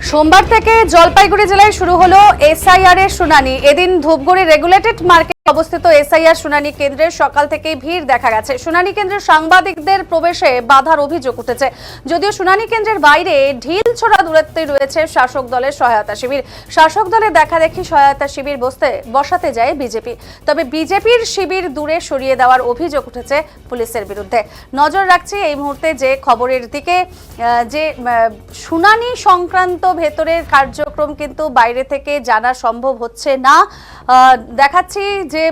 সোমবার থেকে জলপাইগুড়ি জেলায় শুরু হলো এসআইআর এর শুনানি। এদিন ধূপগুড়ি রেগুলেটেড মার্কেট অবস্থিত এসআইআর শুনানি কেন্দ্রে সকাল থেকেই ভিড় দেখা গেছে। শুনানি কেন্দ্রে সাংবাদিকদের প্রবেশে বাধার অভিযোগ উঠেছে। যদিও শুনানি কেন্দ্রের বাইরে ঢিল ছোড়া দূরত্বে রয়েছে শাসক দলের সহায়তা শিবির। শাসক দলের দেখাদেখি সহায়তা শিবির বসাতে যায় বিজেপি। তবে বিজেপির শিবির দূরে সরিয়ে দেওয়ার অভিযোগ উঠেছে পুলিশের বিরুদ্ধে। নজর রাখছি এই মুহূর্তে যে খবরের দিকে, যে শুনানি সংক্রান্ত ভেতরের কার্যক্রম কিন্তু বাইরে থেকে জানা সম্ভব হচ্ছে না। দেখাচ্ছি যে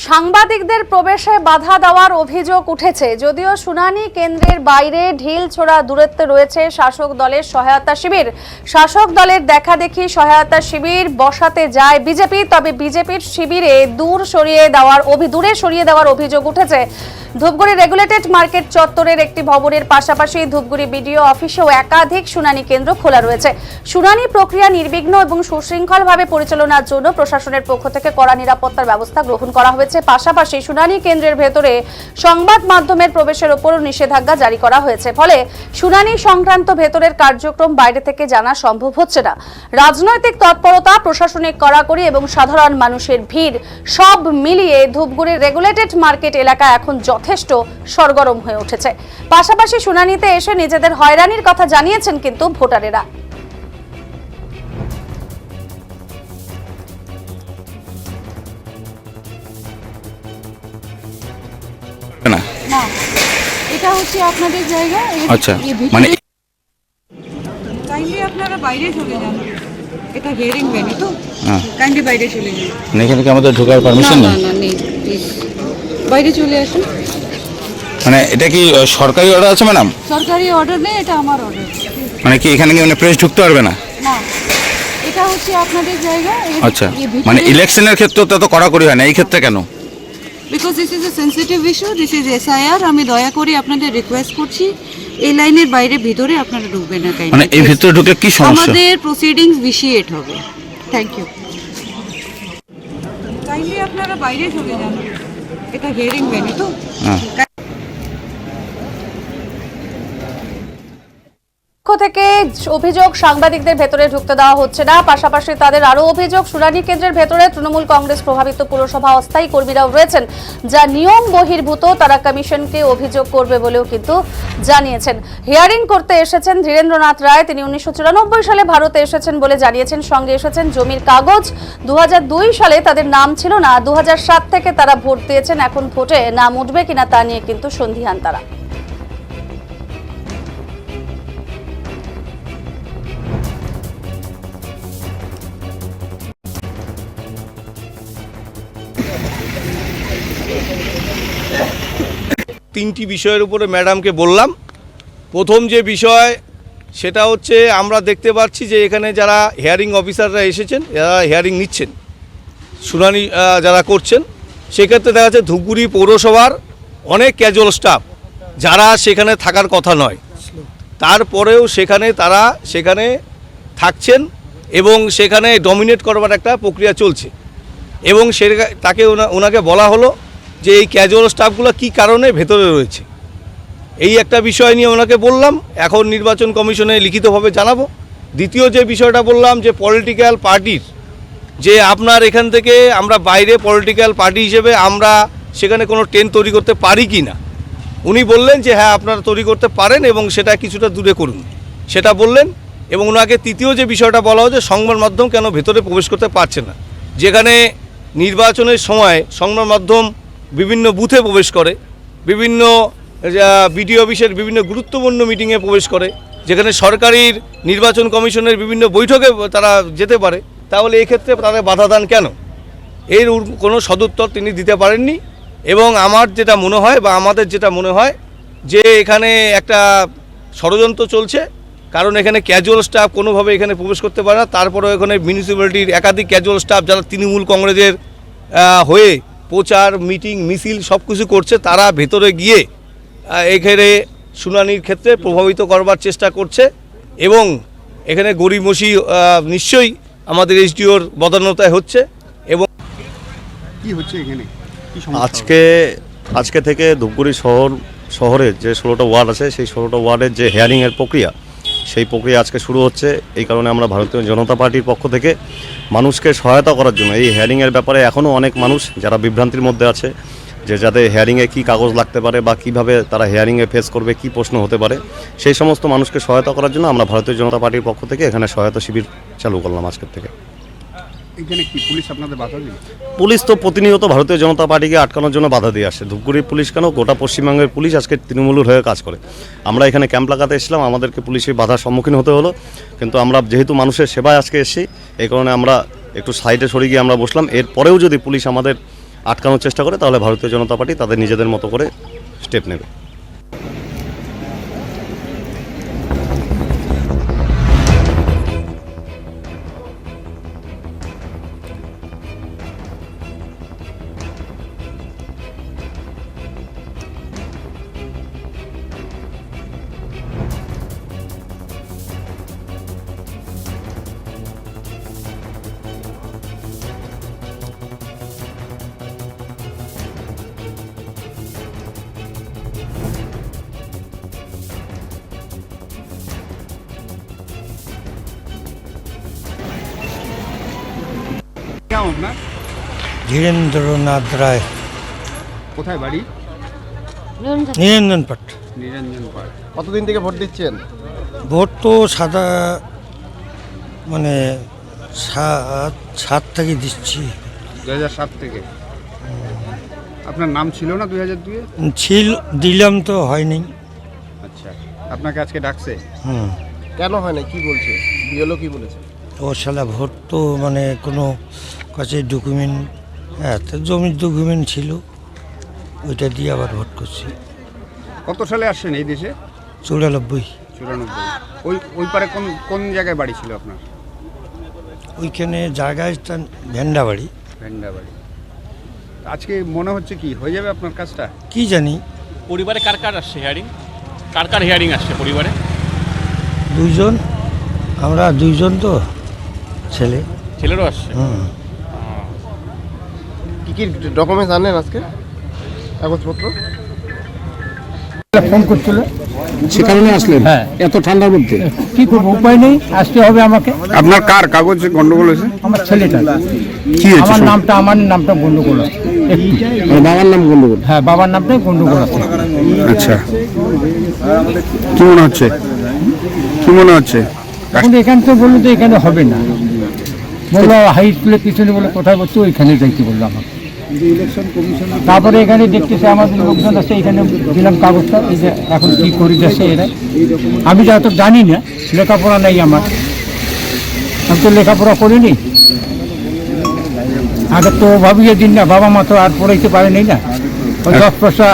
সাংবাদিকদের প্রবেশে বাধা দেওয়ার অভিযোগ উঠেছে। যদিও শুনানি কেন্দ্রের বাইরে ঢিল ছোড়া দূরত্বে রয়েছে শাসক দলের সহায়তা শিবির। শাসক দলের দেখাদেখি সহায়তা শিবির বসাতে যায় বিজেপি। তবে বিজেপির শিবিরে দূরে সরিয়ে দেওয়ার অভিযোগ উঠেছে। ধূপগুড়ি রেগুলেটেড মার্কেট চত্বরের একটি ভবনের পাশাপাশি ধূপগুড়ি বিডিও অফিসেও একাধিক শুনানি কেন্দ্র খোলা রয়েছে। শুনানি প্রক্রিয়া নির্বিঘ্ন এবং সুশৃঙ্খলভাবে পরিচালনার জন্য প্রশাসনের পক্ষ থেকে কড়া নিরাপত্তার ব্যবস্থা গ্রহণ করা হয়েছে। পাশাপাশি শুনানি কেন্দ্রের ভেতরে সংবাদ মাধ্যমের প্রবেশের ওপরও নিষেধাজ্ঞা জারি করা হয়েছে। ফলে শুনানি সংক্রান্ত ভেতরের কার্যক্রম বাইরে থেকে জানা সম্ভব হচ্ছে না। রাজনৈতিক তৎপরতা, প্রশাসনিক কড়াকড়ি এবং সাধারণ মানুষের ভিড় সব মিলিয়ে ধূপগুড়ির রেগুলেটেড মার্কেট এলাকা এখন যথেষ্ট সরগরম হয়ে উঠেছে। পাশাপাশি শুনানিতে এসে নিজেদের হয়রানির কথা জানিয়েছেন কিন্তু ভোটারেরা। না, এটা হচ্ছে আপনাদের জায়গা। আচ্ছা, মানে কাইন্ডলি আপনারা বাইরে চলে যান। এটা হিয়ারিং ভেন্যু তো, কাইন্ডলি বাইরে চলে যান। এখানে কি আমাদের ঢোকার পারমিশন নেই? না, নেই, প্লিজ বাইরে চলে আসুন। মানে এটা কি সরকারি অর্ডার আছে ম্যাডাম? সরকারি অর্ডার নেই, এটা আমার অর্ডার। মানে কি এখানে কি মানে প্রেস ঢুকতে পারবে না? না, এটা হচ্ছে আপনাদের জায়গা। আচ্ছা, মানে ইলেকশনের ক্ষেত্রে তো কড়াকড়ি হয় না, এই ক্ষেত্রে কেন? Because this is a sensitive issue, this is SIR. আমি দয়া করে আপনাদের রিকোয়েস্ট করছি, এই লাইনের বাইরে ভিতরে আপনারা ঢুকবেন না। মানে এই ভিতরে ঢুকে কি সমস্যা? আমাদের প্রসিডিংস ভিশিয়েট হবে। Thank you. কাইন্ডলি আপনারা বাইরে চলে যান। এটা হিয়ারিং ভেন্যু তো। থেকে অভিযোগ সাংবাদিকদের ভেতরে ঢুকতে দেওয়া হচ্ছে না। পাশাপাশি তাদের আরো অভিযোগ, শুনানি কেন্দ্রের ভেতরে তৃণমূল কংগ্রেস প্রভাবিত পুরসভা অস্থায়ী কর্মীরাও রয়েছেন, যা নিয়ম বহির্ভূত। তারা কমিশনকে অভিযোগ করবে বলেও কিন্তু জানিয়েছেন। হিয়ারিং করতে এসেছেন ধীরেন্দ্রনাথ রায়। তিনি 1994 সালে ভারতে এসেছেন বলে জানিয়েছেন। সঙ্গে এসেছেন জমির কাগজ। 2002 সালে তাদের নাম ছিল না। 2007 থেকে তারা ভোট দিয়েছেন। এখন ভোটে নাম উঠবে কিনা তা নিয়ে কিন্তু সন্দিহান তারা। তিনটি বিষয়ের উপরে ম্যাডামকে বললাম। প্রথম যে বিষয় সেটা হচ্ছে, আমরা দেখতে পাচ্ছি যে এখানে যারা হিয়ারিং অফিসাররা এসেছেন, যারা হিয়ারিং নিচ্ছেন, শুনানি যারা করছেন, সেক্ষেত্রে দেখা যাচ্ছে ধূপগুড়ি পৌরসভার অনেক ক্যাজুয়াল স্টাফ যারা সেখানে থাকার কথা নয়, তারপরেও তারা সেখানে থাকছেন এবং সেখানে ডমিনেট করবার একটা প্রক্রিয়া চলছে। এবং ওনাকে বলা হলো যে এই ক্যাজুয়াল স্টাফগুলো কী কারণে ভেতরে রয়েছে, এই একটা বিষয় নিয়ে ওনাকে বললাম। এখন নির্বাচন কমিশনে লিখিতভাবে জানাবো। দ্বিতীয় যে বিষয়টা বললাম যে পলিটিক্যাল পার্টির, যে আপনার এখান থেকে আমরা বাইরে পলিটিক্যাল পার্টি হিসেবে আমরা সেখানে কোনো টেন্ট তৈরি করতে পারি কি না, উনি বললেন যে হ্যাঁ আপনারা তৈরি করতে পারেন এবং সেটা কিছুটা দূরে করুন, সেটা বললেন। এবং ওনাকে তৃতীয় যে বিষয়টা বলা হচ্ছে, সংবাদ মাধ্যম কেন ভেতরে প্রবেশ করতে পারছে না, যেখানে নির্বাচনের সময় সংবাদ মাধ্যম বিভিন্ন বুথে প্রবেশ করে, বিভিন্ন বিডিও অফিসের বিভিন্ন গুরুত্বপূর্ণ মিটিংয়ে প্রবেশ করে, যেখানে সরকারির নির্বাচন কমিশনের বিভিন্ন বৈঠকে তারা যেতে পারে, তাহলে এক্ষেত্রে তাদের বাধা দান কেন? এর কোনো সদুত্তর তিনি দিতে পারেননি। এবং আমার যেটা মনে হয় বা আমাদের যেটা মনে হয় যে এখানে একটা ষড়যন্ত্র চলছে, কারণ এখানে ক্যাজুয়াল স্টাফ কোনোভাবে এখানে প্রবেশ করতে পারে না। তারপরেও এখানে মিউনিসিপ্যালিটির একাধিক ক্যাজুয়াল স্টাফ যারা তৃণমূল কংগ্রেসের হয়ে প্রচার, মিটিং, মিছিল সব কিছু করছে, তারা ভেতরে গিয়ে এখানে শুনানির ক্ষেত্রে প্রভাবিত করবার চেষ্টা করছে। এবং এখানে গড়িমসি নিশ্চয়ই আমাদের এসডিওর বদান্যতায় হচ্ছে। এবং কি হচ্ছে এখানে? আজকে থেকে ধূপগুড়ি শহর শহরে যে 16টা ওয়ার্ড আছে সেই 16টা ওয়ার্ডের যে হেয়ারিংয়ের প্রক্রিয়া, সেই প্রক্রিয়া আজকে শুরু হচ্ছে। এই কারণে আমরা ভারতীয় জনতা পার্টির পক্ষ থেকে মানুষকে সহায়তা করার জন্য এই হেয়ারিংয়ের ব্যাপারে এখনও অনেক মানুষ যারা বিভ্রান্তির মধ্যে আছে, যে যাদের হেয়ারিংয়ে কী কাগজ লাগতে পারে বা কীভাবে তারা হেয়ারিংয়ে ফেস করবে, কী প্রশ্ন হতে পারে, সেই সমস্ত মানুষকে সহায়তা করার জন্য আমরা ভারতীয় জনতা পার্টির পক্ষ থেকে এখানে সহায়তা শিবির চালু করলাম আজকের থেকে। এখানে কি পুলিশ আপনাদের বাধা দিল? পুলিশ তো প্রতিনিয়ত ভারতীয় জনতা পার্টিকে আটকানোর জন্য বাধা দিয়ে আসে। ধূপগুড়ির পুলিশ কেন, গোটা পশ্চিমবঙ্গের পুলিশ আজকে তৃণমূলের হয়ে কাজ করে। আমরা এখানে ক্যাম্প লাগাতে এসেছিলাম, আমাদেরকে পুলিশের বাধার সম্মুখীন হতে হলো, কিন্তু আমরা যেহেতু মানুষের সেবায় আজকে এসেছি, এই কারণে আমরা একটু সাইডে সরে গিয়ে আমরা বসলাম। এরপরেও যদি পুলিশ আমাদের আটকানোর চেষ্টা করে তাহলে ভারতীয় জনতা পার্টি তাদের নিজেদের মতো করে স্টেপ নেবে। কেমন আপনার? ধীরেন্দ্রনাথ রায়, কোথায় বাড়ি? নিরঞ্জন পাট। নিরঞ্জন পাড়। কতদিন থেকে ভোট দিচ্ছেন? ভোট তো সাদা মানে সাত থেকে দিচ্ছি। 2007 থেকে। আপনার নাম ছিল না 2002-এ? দিলাম তো হয়নি। আচ্ছা, আপনাকে আজকে ডাকছে? কেন হয় না, কি বলছে বিএলও, কি বলেছে? ও শালা ভোট তো মানে কোনো কাছে ডকুমেন্ট, হ্যাঁ তো জমির ডকুমেন্ট ছিল, ওইটা দিয়ে আবার ভোট করছি। কত সালে আসছেন এই দেশে? 94। 94। ওই পারে কোন জায়গায় বাড়ি ছিল আপনার? ওইখানে জায়গায় ভেন্ডা বাড়ি। ভেন্ডা বাড়ি। আজকে মনে হচ্ছে কি হয়ে যাবে আপনার কাজটা? কি জানি। পরিবারে কার কার আসছে হেয়ারিং? কার কার হেয়ারিং আসছে পরিবারে? 2জন, আমরা 2জন তো ছেলে। ছেলেরও আসছে? কি কি ডকুমেন্টস আনলেন আজকে, কাগজপত্র? ফোন করছিল, সে কারণে আসলেন? হ্যাঁ। এত ঠান্ডার মধ্যে কি করবো, উপায় নেই, আসতে হবে আমাকে। আপনার কার কাগজ গন্ডগোল হয়েছে? আমার ছেলেটা, কি হয়েছে? আমার নামটা গন্ডগোল আছে। বাবার নাম গন্ডগোল? হ্যাঁ, বাবার নামটাই গন্ডগোল আছে। আচ্ছা, কি মনে হচ্ছে? এখন এখানে তো বললো তো এখানে হবে না, বললো হাই স্কুলের পিছনে বলে কোথায় বলতো, ওইখানে যাইতে বললো আমাকে। তারপরে এখানে দেখতেছে আমাদের লোকজন আছে, এখানে দিলাম কাগজটা। এই যে এখন কি করি যাচ্ছে এরা, আমি যা তো জানি না, লেখাপড়া নাই আমার, আমি তো লেখাপড়া করিনি। আগে তো ভাবিয়ে দিন না, বাবা মা তো আর পড়াইতে পারেনি না, ওই 10 পয়সা।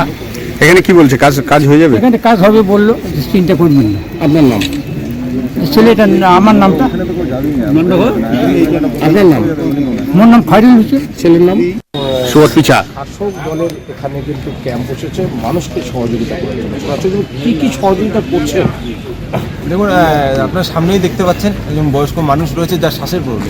এখানে কি বলছে, কাজ হয়ে যাবে? এখানে কাজ হবে বললো, চিন্তা করবেন না। আপনার নাম? ছেলেটা আমার নামটা, আপনার নাম? মোর নাম ফাইরুল হোসেন, ছেলের নাম? সুভাষ পিছা। শাসক দলের এখানে কিন্তু ক্যাম্প বসেছে মানুষকে সহযোগিতা করার জন্য। কি কি সহযোগিতা করছেন? দেখুন, আপনার সামনেই দেখতে পাচ্ছেন একজন বয়স্ক মানুষ রয়েছে যার শ্বাসের প্রবলেম।